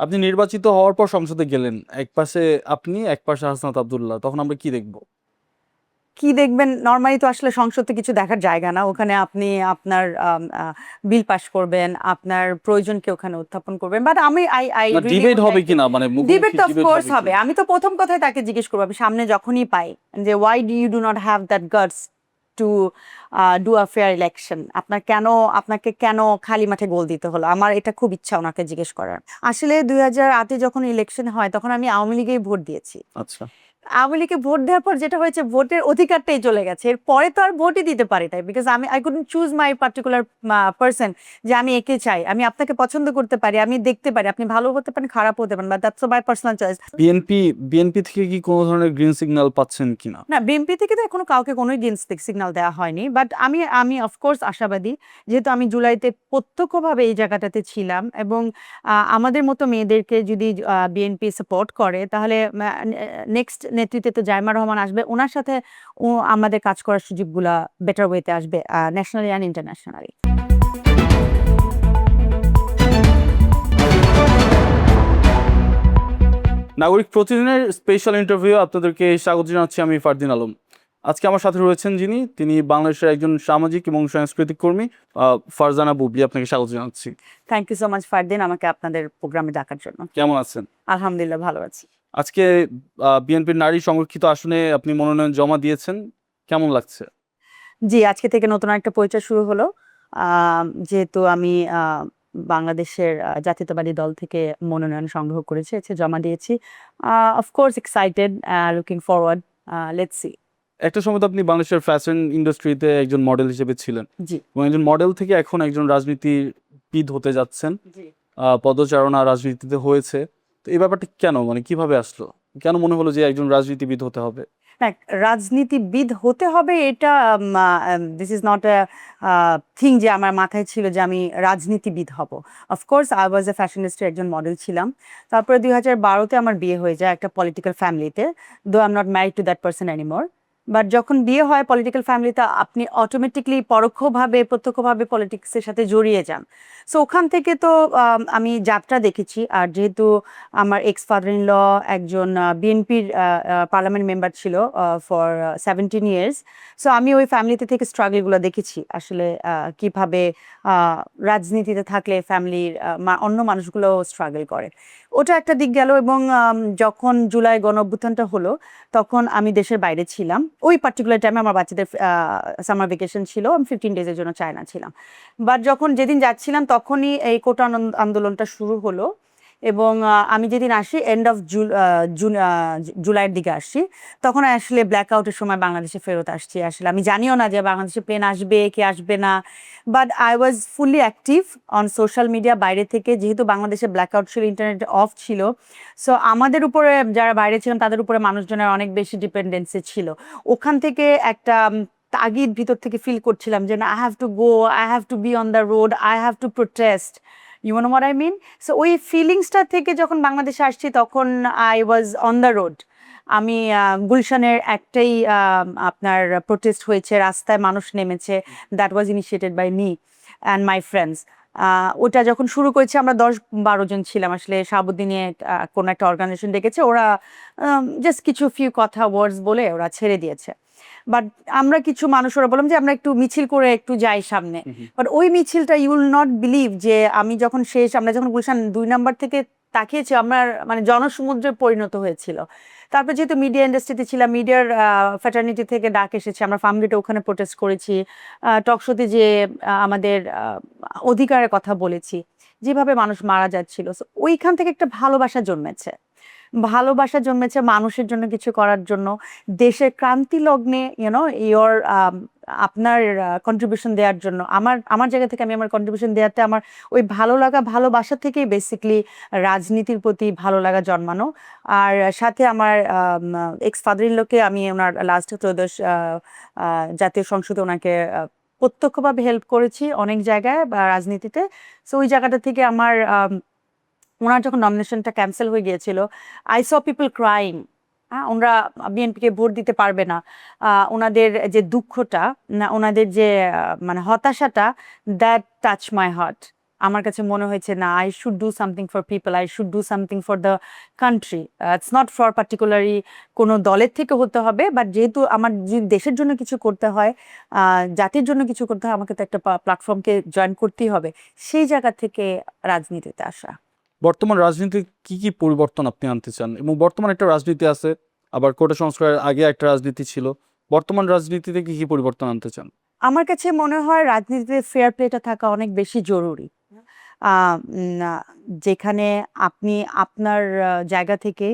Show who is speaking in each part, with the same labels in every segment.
Speaker 1: আপনি নির্বাচিত হওয়ার পর সংসদে গেলেন। একপাশে আপনি, একপাশে হাসনাত আব্দুল্লাহ। তখন আমরা কি দেখব?
Speaker 2: কি দেখবেন? নরমালি তো আসলে সংসদে কিছু দেখার জায়গা না। ওখানে আপনি আপনার বিল পাস করবেন, আপনার প্রয়োজনকে ওখানে উত্থাপন করবেন। বাট আমি আই আই
Speaker 1: না,
Speaker 2: রিয়েলি
Speaker 1: ডিবেট
Speaker 2: উড
Speaker 1: হবে
Speaker 2: লাইক টু
Speaker 1: কিনা, মানে
Speaker 2: ডিবেট
Speaker 1: মুখোমুখি
Speaker 2: তো
Speaker 1: ডিবেট
Speaker 2: অফকোর্স
Speaker 1: হবে
Speaker 2: হবে।
Speaker 1: কিনা?
Speaker 2: আমি তো প্রথম কথাই তাকে জিজ্ঞেস করবো, আমি সামনে যখনই পাই, যে why do you do not have that guts to do a fair election. আপনাকে কেন খালি মাঠে গোল দিতে হলো? আমার এটা খুব ইচ্ছা ওনাকে জিজ্ঞেস করার। আসলে 2008-এ যখন ইলেকশন হয় তখন আমি আওয়ামী লীগেই ভোট দিয়েছি।
Speaker 1: আচ্ছা।
Speaker 2: আওয়ামী লীগে ভোট দেওয়ার পর যেটা হয়েছে, ভোটের অধিকারটাই চলে গেছে। এরপরে তো আর ভোটই দিতে পারি তাই, because I couldn't choose my particular person, যে আমি একে চাই। আমি আপনাকে পছন্দ করতে পারি, আমি দেখতে পারি আপনি ভালো হতে পারেন, খারাপ হতে পারেন, but that's my personal choice.
Speaker 1: BNP BNP থেকে কি কোনো ধরনের গ্রিন সিগন্যাল পাচ্ছেন কিনা?
Speaker 2: না, বিএনপি থেকে তো এখনো কাউকে কোনো সিগন্যাল দেওয়া হয়নি, বাট আমি আমি অফকোর্স আশাবাদী, যেহেতু আমি জুলাইতে প্রত্যক্ষভাবে এই জায়গাটাতে ছিলাম। এবং আমাদের মতো মেয়েদেরকে যদি বিএনপি সাপোর্ট করে, তাহলে নেক্সট নেতৃত্বে তো জাইমা রহমান আসবে, ওনার সাথে আমাদের কাজ করার সুযোগগুলা বেটার ওয়েতে আসবে, ন্যাশনালি অ্যান্ড ইন্টারন্যাশনালি।
Speaker 1: নাগরিক প্রতিদিনের স্পেশাল ইন্টারভিউ আপনাদেরকে স্বাগত জানাচ্ছি। আমি ফারদিন আলম। আজকে আমার সাথে রয়েছেন তিনি বাংলাদেশের একজন সামাজিক এবং সাংস্কৃতিক কর্মী, ফারজানা বুবলি। আপনাকে স্বাগত জানাচ্ছি।
Speaker 2: Thank you so much Fardin, আমাকে আপনাদের প্রোগ্রামে ডাকার জন্য।
Speaker 1: কেমন আছেন?
Speaker 2: আলহামদুলিল্লাহ, ভালো আছি।
Speaker 1: আজকে বিএনপির নারী সংরক্ষিত আসনে আপনি মনোনয়ন জমা দিয়েছেন, কেমন লাগছে?
Speaker 2: জি, আজকে থেকে নতুন একটা পরিচয় শুরু হলো। যেহেতু আমি বাংলাদেশের জাতীয়তাবাদী দল থেকে মনোনয়ন সংগ্রহ করেছি, জমা দিয়েছি। Of course excited, looking forward, let's see.
Speaker 1: একটা সময় তো আপনি বাংলাদেশের ফ্যাশন ইন্ডাস্ট্রিতে একজন মডেল হিসেবে ছিলেন,
Speaker 2: জি
Speaker 1: এবং একজন মডেল থেকে এখন একজন রাজনীতিবিদ হতে যাচ্ছেন।
Speaker 2: জি।
Speaker 1: পদচারণা রাজনীতিতে হয়েছে। তো এই ব্যাপারটা কেন, মানে কিভাবে আসলো? কেন মনে হলো যে একজন রাজনীতিবিদ হতে হবে?
Speaker 2: না, রাজনীতিবিদ হতে হবে এটা this is not a thing যে আমার মাথায় ছিল যে আমি রাজনীতিবিদ হব। অফকোর্স আই ওয়াজ এ ফ্যাশনিস্টের একজন মডেল ছিলাম। তারপরে 2012-তে আমার বিয়ে হয়ে যায় একটা পলিটিক্যাল ফ্যামিলিতে, though I am not married to that person anymore. But যখন বিয়ে হয় পলিটিক্যাল ফ্যামিলিতে, আপনি অটোমেটিকলি পরোক্ষভাবে প্রত্যক্ষভাবে পলিটিক্সের সাথে জড়িয়ে যান। সো ওখান থেকে তো আমি যাত্রা দেখেছি। আর যেহেতু আমার এক্স ফাদার ইন ল একজন বিএনপির পার্লামেন্ট মেম্বার ছিল ফর 17 ইয়ার্স। সো আমি ওই ফ্যামিলিতে থেকে স্ট্রাগলগুলো দেখেছি, আসলে কিভাবে রাজনীতিতে থাকলে ফ্যামিলির অন্য মানুষগুলো স্ট্রাগল করে। ওটা একটা দিক গেল। এবং যখন জুলাই গণ অভ্যুত্থানটা হলো, তখন আমি দেশের বাইরে ছিলাম। ওই পার্টিকুলার টাইমে আমার বাচ্চাদের সামার ভেকেশন ছিল, আমি 15 ডেজের জন্য চায়না ছিলাম। বাট যখন যেদিন যাচ্ছিলাম তখনই এই কোটা আন্দোলনটা শুরু হলো। এবং আমি যেদিন আসি এন্ড অফ জুলাইয়ের দিকে আসছি, তখন আসলে ব্ল্যাক আউটের সময় বাংলাদেশে ফেরত আসছি। আসলে আমি জানিও না যে বাংলাদেশে প্লেন আসবে কি আসবে না। But I was fully active on social media বাইরে থেকে, যেহেতু বাংলাদেশে ব্ল্যাক আউট ছিল, ইন্টারনেট অফ ছিল। সো আমাদের উপরে যারা বাইরে ছিলাম তাদের উপরে মানুষজনের অনেক বেশি ডিপেন্ডেন্সি ছিল। ওখান থেকে একটা তাগিদ ভিতর থেকে ফিল করছিলাম যে না, I have to go, I have to be on the road, I have to protest. You know what I mean? So ওই ফিলিংসটা থেকে যখন বাংলাদেশে আসছি, তখন I was on the road. আমি গুলশানের একটাই আপনার প্রোটেস্ট হয়েছে, রাস্তায় মানুষ নেমেছে, that was initiated by me and my friends. ওটা যখন শুরু করেছি আমরা 10-12 জন ছিলাম। আসলে শাহাবুদ্দিনে কোনো একটা অর্গানাইজেশন ডেকেছে, ওরা জাস্ট কিছু ফিউ কথা ওয়ার্ডস বলে ওরা ছেড়ে দিয়েছে। বাট আমরা কিছু মানুষ ওরা বললাম যে আমরা একটু মিছিল করে একটু যাই সামনে। বাট ওই মিছিলটা ইউ উইল নট বিলিভ, যে আমি যখন আমরা যখন গুলশান 2 নাম্বার থেকে তাকিয়েছি, আমার মানে জনসমুদ্রে পরিণত হয়েছিল। তারপর যেহেতু মিডিয়া ইন্ডাস্ট্রিতে ছিলাম, মিডিয়ার ফ্যাটার্নিটি থেকে ডাক এসেছে, আমরা ফার্মগেটে ওখানে প্রোটেস্ট করেছি, টকশোতে যে আমাদের অধিকারের কথা বলেছি, যেভাবে মানুষ মারা যাচ্ছিল। So ওইখান থেকে একটা ভালোবাসা জন্মেছে, মানুষের জন্য কিছু করার জন্য, দেশের ক্রান্তি লগ্নে ইয়োর আপনার কন্ট্রিবিউশন দেওয়ার জন্য। আমার আমার জায়গা থেকে আমি আমার কন্ট্রিবিউশন দেওয়াতে আমার ওই ভালোবাসা থেকেই বেসিকলি রাজনীতির প্রতি ভালো লাগা জন্মানো। আর সাথে আমার এক্স ফাদার ইন লকে আমি ওনার লাস্ট ত্রয়োদশ জাতীয় সংসদে ওনাকে প্রত্যক্ষভাবে হেল্প করেছি অনেক জায়গায় বা রাজনীতিতে। সো ওই জায়গাটা থেকে আমার ওনার যখন নমিনেশনটা ক্যান্সেল হয়ে গিয়েছিল, আই স পিপল ক্রাইং। হ্যাঁ, ওনারা বিএনপিকে ভোট দিতে পারবে না, ওনাদের যে দুঃখটা, ওনাদের যে মানে হতাশাটা, দ্যাট টাচ মাই হার্ট। আমার কাছে মনে হয়েছে না, I should do something for people, I should do something for the country. It's not for particularly কোনো দলের থেকে হতে হবে, বাট যেহেতু আমার যদি দেশের জন্য কিছু করতে হয়, জাতির জন্য কিছু করতে হয়, আমাকে তো একটা প্ল্যাটফর্মকে জয়েন করতেই হবে, সেই জায়গা থেকে রাজনীতিতে আসা।
Speaker 1: বর্তমান রাজনীতি কি কি পরিবর্তন আপনি আনতে চান, এবং বর্তমান একটা রাজনীতি আছে, আবার কোটা সংস্কারের আগে একটা রাজনীতি ছিল, বর্তমান রাজনীতিতে কি কি পরিবর্তন আনতে চান?
Speaker 2: আমার কাছে মনে হয় রাজনীতিতে ফেয়ার প্লেটা থাকা অনেক বেশি জরুরি। যেখানে আপনি আপনার জায়গা থেকে,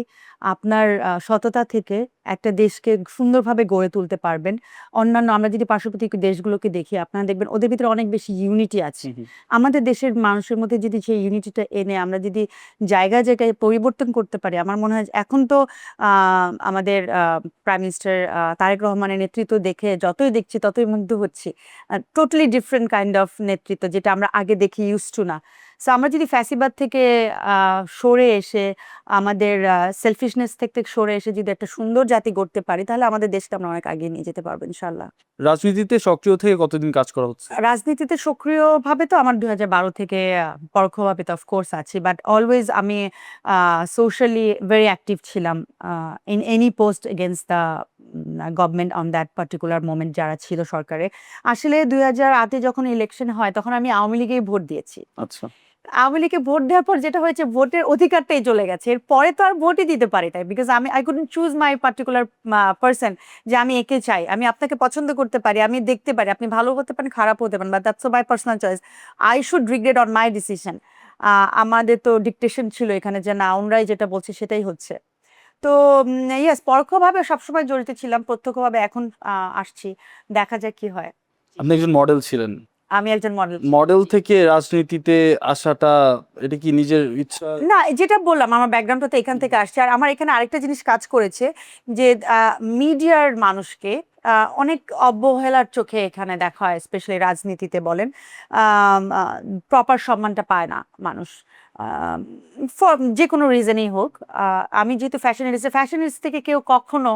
Speaker 2: আপনার সততা থেকে একটা দেশকে সুন্দরভাবে গড়ে তুলতে পারবেন। অন্যান্য আমরা যদি পার্শ্ববর্তী দেশগুলোকে দেখি, আপনারা দেখবেন ওদের ভিতরে অনেক বেশি ইউনিটি আছে। আমাদের দেশের মানুষের মধ্যে যদি সেই ইউনিটিটা এনে আমরা যদি জায়গায় জায়গায় পরিবর্তন করতে পারি, আমার মনে হয় এখন তো আমাদের প্রাইম মিনিস্টার তারেক রহমানের নেতৃত্ব দেখে যতই দেখছি ততই মুগ্ধ হচ্ছি। টোটালি ডিফারেন্ট কাইন্ড অফ নেতৃত্ব, যেটা আমরা আগে দেখি ইউজ টু না। সো আমরা যদি ফ্যাসিবাদ থেকে সরে এসে, আমাদের সেলফিশনেস থেকে সরে এসে যদি একটা সুন্দর জাতি গড়তে পারি, তাহলে আমাদের দেশকে আমরা অনেক এগিয়ে নিয়ে যেতে পারবো ইনশাল্লাহ।
Speaker 1: রাজনীতিতে সক্রিয় থেকে কতদিন কাজ করা হচ্ছে?
Speaker 2: রাজনীতিতে সক্রিয়ভাবে তো আমার 2012 থেকে, পরোক্ষভাবে তো অফকোর্স আছি, বাট অলওয়েজ আমি সোশ্যালি ভেরি অ্যাক্টিভ ছিলাম in any post against the government on that particular moment যারা ছিল সরকারে। আসলে 2008-এ যখন ইলেকশন হয়, তখন আমি আওয়ামী লীগেই ভোট দিয়েছি।
Speaker 1: আচ্ছা,
Speaker 2: আওয়ামী লীগে ভোট দেওয়ার পর যেটা হয়েছে, ভোটের অধিকারটাই চলে গেছে, এরপরে তো আর ভোটই দিতে পারি তাই, because I couldn't choose my particular person, যে আমি একে চাই। আমি আপনাকে পছন্দ করতে পারি, আমি দেখতে পারি আপনি ভালো হতে পারেন, খারাপ হতে পারেন, but that's my personal choice. I should regret on my decision. আমাদের তো ডিকটেশন ছিল এখানে, যে না, ওনরাই যেটা বলছে সেটাই হচ্ছে। তো ইয়েস, পরোক্ষভাবে সবসময় জড়িত ছিলাম, প্রত্যক্ষভাবে এখন আসছি, দেখা যাক কি হয়।
Speaker 1: আপনি একজন মডেল ছিলেন,
Speaker 2: আমি একজন মডেল।
Speaker 1: মডেল থেকে রাজনীতিতে আসাটা, এটা কি নিজের ইচ্ছা?
Speaker 2: না, যেটা বললাম আমার ব্যাকগ্রাউন্ডটা তো এখান থেকে আসছে। আর আমার এখানে আরেকটা জিনিস কাজ করেছে, যে মিডিয়ার মানুষকে অনেক অবহেলার চোখে এখানে দেখা হয়, স্পেশালি রাজনীতিতে বলেন, প্রপার সম্মানটা পায় না মানুষ, যে কোনো রিজনেই হোক। আমি যেহেতু ফ্যাশনিস্ট থেকে কেউ কখনো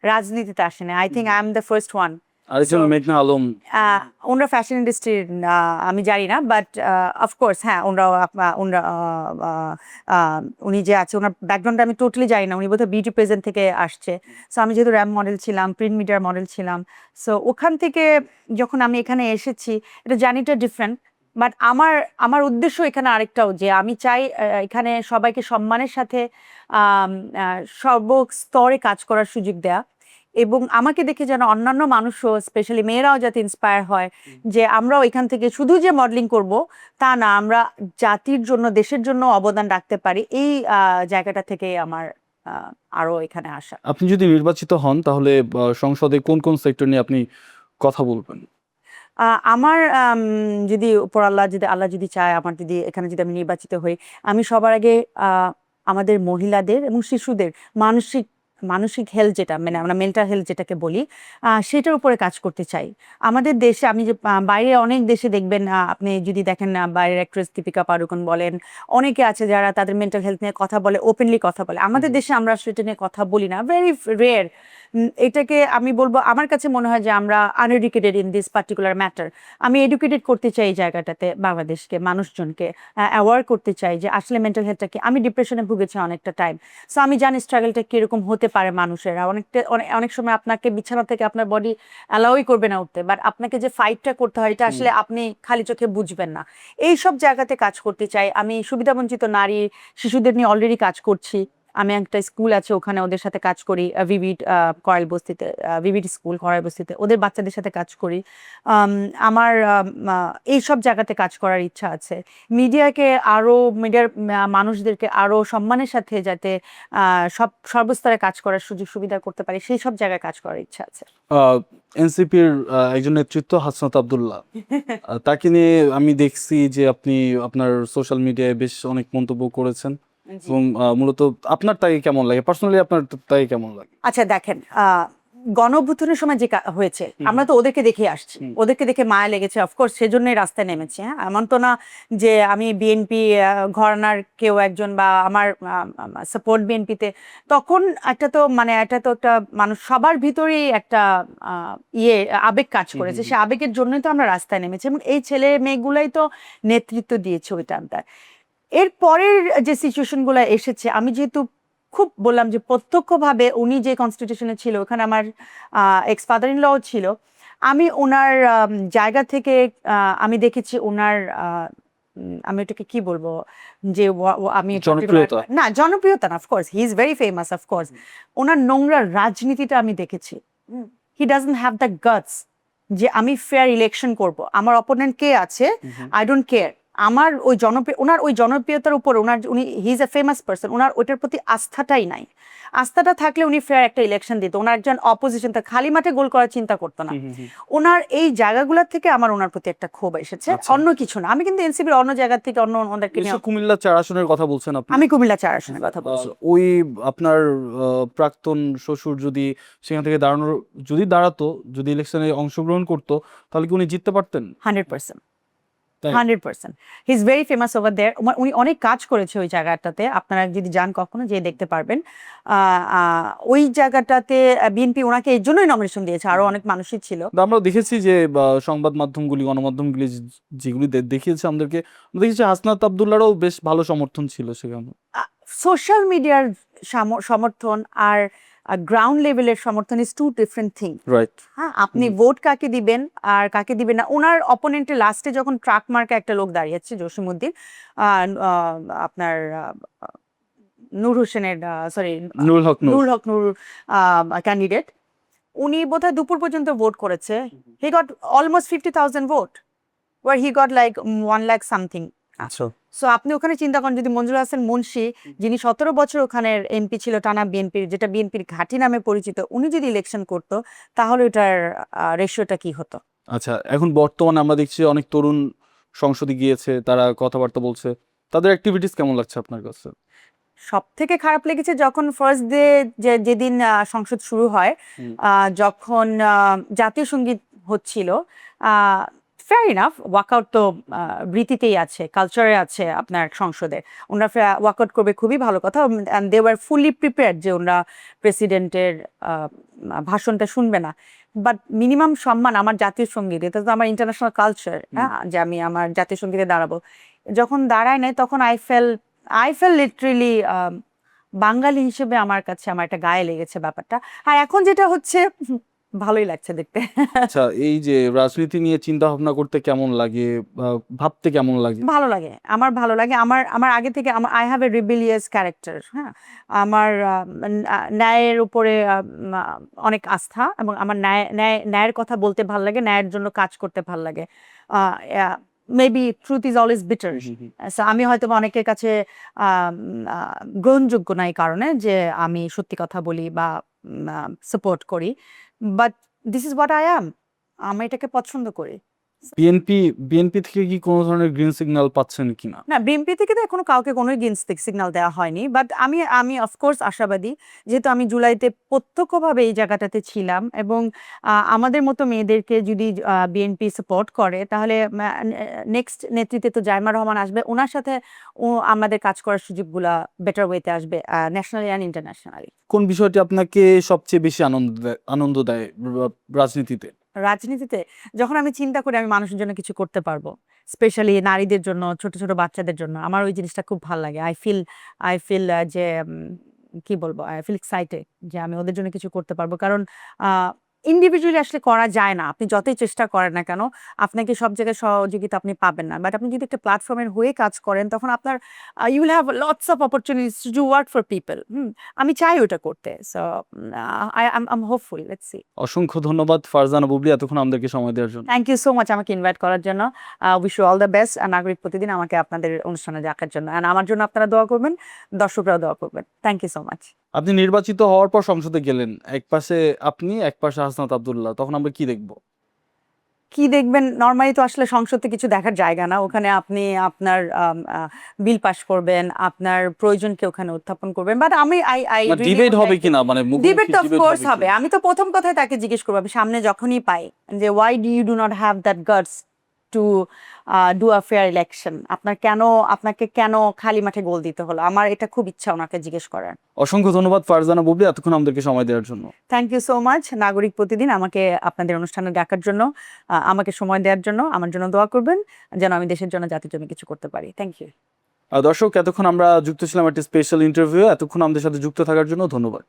Speaker 2: রাজনীতিতে আসেনি। I think I am the first one.
Speaker 1: আরেকজন মেঘনা আলম।
Speaker 2: ওনারা ফ্যাশন ইন্ডাস্ট্রির, আমি জানি না, বাট অফকোর্স হ্যাঁ, উনি যে আছে, ওনার ব্যাকগ্রাউন্ডটা আমি টোটালি জানি না। উনি বোধহয় বিউটি প্রেজেন্ট থেকে আসছে। সো আমি যেহেতু র্যাম্প মডেল ছিলাম, প্রিন্ট মিডিয়ার মডেল ছিলাম, সো ওখান থেকে যখন আমি এখানে এসেছি, এটা জার্নিটা ডিফারেন্ট। বাট আমার আমার উদ্দেশ্য এখানে আরেকটাও, যে আমি চাই এখানে সবাইকে সম্মানের সাথে সর্বস্তরে কাজ করার সুযোগ দেয়া, এবং আমাকে দেখে যেন অন্যান্য মানুষও, স্পেশালি মেয়েরাও যাতে ইন্সপায়ার হয়, যে আমরাও এখান থেকে শুধু যে মডেলিং করব তা না, আমরা জাতির জন্য, দেশের জন্য অবদান রাখতে পারি। এই জায়গাটা থেকে আমার আরো এখানে আসা।
Speaker 1: আপনি যদি নির্বাচিত হন, তাহলে সংসদে কোন কোন সেক্টর নিয়ে আপনি কথা বলবেন?
Speaker 2: আমার যদি উপর আল্লাহ, যদি আল্লাহ যদি চায়, আমার যদি এখানে যদি আমি নির্বাচিত হই, আমি সবার আগে আমাদের মহিলাদের এবং শিশুদের মানসিক মানসিক হেলথ, যেটা মানে আমরা মেন্টাল হেলথ যেটাকে বলি, সেটার উপরে কাজ করতে চাই। আমাদের দেশে, আমি যে বাইরে অনেক দেশে দেখবেন, আপনি যদি দেখেন না, বাইরের অ্যাক্ট্রেস দীপিকা পাড়ুকোন বলেন, অনেকে আছে যারা তাদের মেন্টাল হেলথ নিয়ে কথা বলে, ওপেনলি কথা বলে। আমাদের দেশে আমরা সেটা নিয়ে কথা বলি না, ভেরি রেয়ার। এটাকে আমি বলবো, আমার কাছে মনে হয় যে আমরা uneducated in this particular matter. আমি এডুকেটেড করতে চাই এই জায়গাটাতে, বাংলাদেশকে, মানুষজনকে অ্যাওয়ার করতে চাই যে আসলে মেন্টাল হেলথটা কি। আমি ডিপ্রেশনে ভুগেছি অনেকটা টাইম, সো আমি জানি স্ট্রাগলটা কিরকম হতে পারে মানুষের। অনেক সময় আপনাকে বিছানা থেকে আপনার বডি অ্যালাউই করবে না উঠতে, বাট আপনাকে যে ফাইটটা করতে হয়, এটা আসলে আপনি খালি চোখে বুঝবেন না। এই সব জায়গাতে কাজ করতে চাই আমি। সুবিধাবঞ্চিত নারী, শিশুদের নিয়ে অলরেডি কাজ করছি। আমি একটা স্কুল আছে, ওখানে ওদের সাথে কাজ করি, ভিভিড করাইল বস্তিতে, ভিভিড স্কুল করাইল বস্তিতে, ওদের বাচ্চাদের সাথে কাজ করি। আমার এই সব জায়গাতে কাজ করার ইচ্ছা আছে। মিডিয়ার মানুষদেরকে আরো সম্মানের সাথে যাতে সর্বস্তরে কাজ করার সুযোগ সুবিধা করতে পারি, সেই সব জায়গায় কাজ করার ইচ্ছা আছে।
Speaker 1: এনসিপির একজন নেতৃত্ব হাসনাত আব্দুল্লাহ, তাকে নিয়ে আমি দেখছি যে আপনি আপনার সোশ্যাল মিডিয়ায় বেশ অনেক মন্তব্য করেছেন, এবং মূলত আপনার তাকে কেমন লাগে, পার্সোনালি আপনার তাকে কেমন লাগে?
Speaker 2: আচ্ছা দেখেন, গণঅভ্যুত্থানের সময় যে হয়েছে আমরা তো ওদেরকে দেখে আসছি, ওদেরকে দেখে মায়া লেগেছে, অফকোর্স সেজন্যই রাস্তায় নেমেছি। হ্যাঁ, এমন তো না যে আমি বিএনপি ঘরানার কেউ একজন বা আমার সাপোর্ট বিএনপিতে। তখন একটা তো মানে এটা তো একটা মানুষ সবার ভিতরেই একটা আবেগ কাজ করেছে, সে আবেগের জন্যই তো আমরা রাস্তায় নেমেছি, এবং এই ছেলে মেয়েগুলাই তো নেতৃত্ব দিয়েছে ওই টানটায়। এর পরের যে সিচুয়েশনগুলো এসেছে, আমি যেহেতু খুব বললাম যে প্রত্যক্ষভাবে উনি যে কনস্টিটিউশনে ছিল ওখানে আমার এক্স ফাদার ইন লও ছিল, আমি ওনার জায়গা থেকে আমি দেখেছি ওনার আমি এটাকে কি বলবো যে আমি
Speaker 1: জনপ্রিয়তা।
Speaker 2: না, জনপ্রিয়তা না, of course he is very famous, of course ওনার নোংরা রাজনীতিটা আমি দেখেছি। He doesn't have the guts যে আমি ফেয়ার ইলেকশন করব, আমার অপোনেন্ট কে আছে আই ডোন্ট কেয়ার, আমার ওই ওনার ওই জনপ্রিয়তার উপর ওনার উনি he is a famous person, ওনার ওইটার প্রতি আস্থাটাই নাই। আস্থাটা থাকলে উনি ফেয়ার একটা ইলেকশন দিত, ওনার একজন অপোজিশন তা খালি মাঠে গোল করার চিন্তা করতো না। ওনার এই জায়গাগুলোর থেকে আমার ওনার প্রতি একটা ক্ষোভ এসেছে, অন্য কিছু না। আমি কিন্তু এনসিপির অন্য জায়গা থেকে অন্য ওদেরকে নিয়ে,
Speaker 1: কুমিল্লা 4 আসনের কথা বলছেন আপনি?
Speaker 2: আমি কুমিল্লা 4 আসনের কথা বলছি।
Speaker 1: ওই আপনার প্রাক্তন শ্বশুর যদি সেখান থেকে দাঁড়াতো, যদি ইলেকশনে অংশগ্রহণ করতো, তাহলে কি উনি জিততে পারতেন?
Speaker 2: 100%, 100%। He is very famous over there. উনি অনেক কাজ করেছে ওই জায়গাটাতে, আপনারা যদি যান কখনো যেয়ে দেখতে পারবেন। ওই জায়গাটাতে বিএনপি ওনাকে এর জন্যই নমিনেশন দিয়েছে, আরো অনেক মানুষই ছিল।
Speaker 1: আমরা দেখেছি যে সংবাদ মাধ্যমগুলি, গণমাধ্যমগুলি যেগুলি দেখিয়েছে আমাদেরকে, আমরা দেখেছি হাসনাত আব্দুল্লাহরও বেশ ভালো সমর্থন ছিল সেখানে।
Speaker 2: সোশ্যাল মিডিয়ার সমর্থন আর গ্রাউন্ড লেভেলের সমর্থন is two different thing.
Speaker 1: Right.
Speaker 2: হ্যাঁ, আপনি ভোট কাকে দিবেন আর কাকে দিবেন না। ওনার অপোনেন্টের লাস্টে যখন ট্রাক মার্কে একটা লোক দাঁড়িয়েছে, জসিমউদ্দিন, আপনার নূর হোসেনের সরি
Speaker 1: নুরুল হক নূর।
Speaker 2: নূর হক নূর ক্যান্ডিডেট, উনি বোধহয় দুপুর পর্যন্ত ভোট করেছে। He got almost 50,000 vote, were he got like 1 lakh something.
Speaker 1: আচ্ছা।
Speaker 2: সো আপনি ওখানে চিন্তা করেন, যদি মঞ্জুর হাসান মুন্সি, যিনি 17 বছর ওখানের এমপি ছিল টানা বিএনপির, যেটা বিএনপির ঘাঁটি নামে পরিচিত, উনি যদি ইলেকশন করতো তাহলে ওটার রেশিওটা কি হতো?
Speaker 1: আচ্ছা, এখন বর্তমানে আমরা দেখছি অনেক তরুণ সংসদে গিয়েছে, তারা কথাবার্তা বলছে, তাদের অ্যাক্টিভিটিস কেমন লাগছে আপনার কাছে?
Speaker 2: সব থেকে খারাপ লেগেছে যখন ফার্স্ট ডে যেদিন সংসদ শুরু হয়, যখন জাতীয় সঙ্গীত হচ্ছিল, ফেয়ার ইনাফ, ওয়াকআউট তো রীতিতেই আছে, কালচারে আছে আপনার সংসদে, ওনারা ওয়াকআউট করবে, খুবই ভালো কথা। And they were fully prepared যে ওনারা প্রেসিডেন্টের ভাষণটা শুনবে না। বাট মিনিমাম সম্মান, আমার জাতীয় সঙ্গীত, এটা তো আমার ইন্টারন্যাশনাল কালচার, হ্যাঁ, যে আমি আমার জাতীয় সঙ্গীতে দাঁড়াবো। যখন দাঁড়ায় নাই তখন আই ফেল লিটারেলি বাঙালি হিসেবে আমার কাছে আমার একটা গায়ে লেগেছে ব্যাপারটা। আর এখন যেটা হচ্ছে ভালোই লাগছে দেখতে।
Speaker 1: আচ্ছা, এই যে রাজনীতি নিয়ে চিন্তা ভাবনা করতে কেমন লাগে, ভাবতে কেমন লাগে?
Speaker 2: ভালো লাগে, আমার ভালো লাগে। আমার আগে থেকে আই হ্যাভ এ রিবেলিয়াস ক্যারেক্টার। হ্যাঁ, আমার ন্যায়ের উপরে অনেক আস্থা, এবং আমার ন্যায়ের কথা বলতে ভালো লাগে, ন্যায়ের জন্য কাজ করতে ভালো লাগে। Maybe truth is always bitter. আমি হয়তো অনেকের কাছে গ্রহণযোগ্য না এই কারণে যে আমি সত্যি কথা বলি বা সাপোর্ট করি, but this is what I am. আমি এটাকে পছন্দ করি।
Speaker 1: বিএনপি থেকে কি কোনো ধরনের গ্রিন সিগন্যাল পাচ্ছেন কিনা?
Speaker 2: না, বিএনপি থেকে তো এখনো কাউকে কোনো গ্রিন সিগন্যাল দেওয়া হয়নি, বাট আমি অফকোর্স আশাবাদী, যেহেতু আমি জুলাইতে প্রত্যক্ষভাবে এই জায়গাটাতে ছিলাম, এবং আমাদের মতো মেয়েদেরকে যদি বিএনপি সাপোর্ট করে, তাহলে নেক্সট নেতৃত্বে তো জাইমা রহমান আসবে, ওনার সাথে আমাদের কাজ করার সুযোগগুলা বেটার ওয়েতে আসবে, ন্যাশনালি অ্যান্ড ইন্টারন্যাশনালি।
Speaker 1: কোন বিষয়টি আপনাকে সবচেয়ে বেশি আনন্দ দেয় রাজনীতিতে?
Speaker 2: রাজনীতিতে যখন আমি চিন্তা করি আমি মানুষের জন্য কিছু করতে পারবো, স্পেশালি নারীদের জন্য, ছোট ছোট বাচ্চাদের জন্য, আমার ওই জিনিসটা খুব ভালো লাগে। আই ফিল যে কি বলবো, আই ফিল এক্সাইটেড যে আমি ওদের জন্য কিছু করতে পারবো। কারণ ইন্ডিভিজুয়ালি আসলে করা যায় না, আপনি যতই চেষ্টা করেন না কেন, আপনাকে সব জায়গায় সহযোগিতা আপনি পাবেন না। বাট আপনি যদি একটা প্ল্যাটফর্মের হয়ে কাজ করেন, তখন আপনার you will have lots of opportunities to do work for people. আমি চাই ওটা করতে। So I am hopeful, let's see.
Speaker 1: অসংখ্য ধন্যবাদ ফারজানা বুবলি এতক্ষণ আমাদেরকে সময় দেওয়ার জন্য।
Speaker 2: থ্যাংক ইউ সো মাচ আমাকে ইনভাইট করার জন্য। Wish you all the best. নাগরিক প্রতিদিন আমাকে আপনাদের অনুষ্ঠানে দেখার জন্য, আর আমার জন্য আপনারা দোয়া করবেন, দর্শকরাও দোয়া করবেন। Thank you so much.
Speaker 1: আপনি নির্বাচিত হওয়ার পর সংসদে গেলেন, এক পাশে আপনি, এক পাশে হাসনাত আব্দুল্লাহ, তখন আমরা কি দেখবো?
Speaker 2: কি দেখবেন, নর্মালি তো আসলে সংসদে কিছু দেখার জায়গা না, ওখানে আপনি আপনার বিল পাস করবেন, আপনার প্রয়োজনকে ওখানে উত্থাপন করবেন, বাট আমি আই
Speaker 1: ডিবেট হবে কিনা, মানে
Speaker 2: ডিবেট তো
Speaker 1: debate
Speaker 2: অফকোর্স
Speaker 1: হবে
Speaker 2: হবে।
Speaker 1: কিনা?
Speaker 2: আমি তো প্রথম কথাই তাকে জিজ্ঞেস করবো, আমি সামনে যখনই পাই, যে why do you do not have that guts to do a fair election, আপনাকে কেন খালি মাঠে গোল দিতে হলো? আমার এটা খুব ইচ্ছা ওনাকে জিজ্ঞেস করার।
Speaker 1: অসংখ্য ধন্যবাদ ফারজানা বুবলি এতক্ষণ আমাদেরকে সময় দেওয়ার জন্য।
Speaker 2: থ্যাংক ইউ সো মাচ নাগরিক প্রতিদিন আমাকে আপনাদের অনুষ্ঠানে ডাকার জন্য, আমাকে সময় দেওয়ার জন্য। আমার জন্য দোয়া করবেন যেন আমি দেশের জন্য, জাতির জন্য কিছু করতে পারি। Thank you.
Speaker 1: দর্শক, এতক্ষণ আমরা যুক্ত ছিলাম একটি স্পেশাল ইন্টারভিউ। এতক্ষণ আমাদের সাথে যুক্ত থাকার জন্য ধন্যবাদ।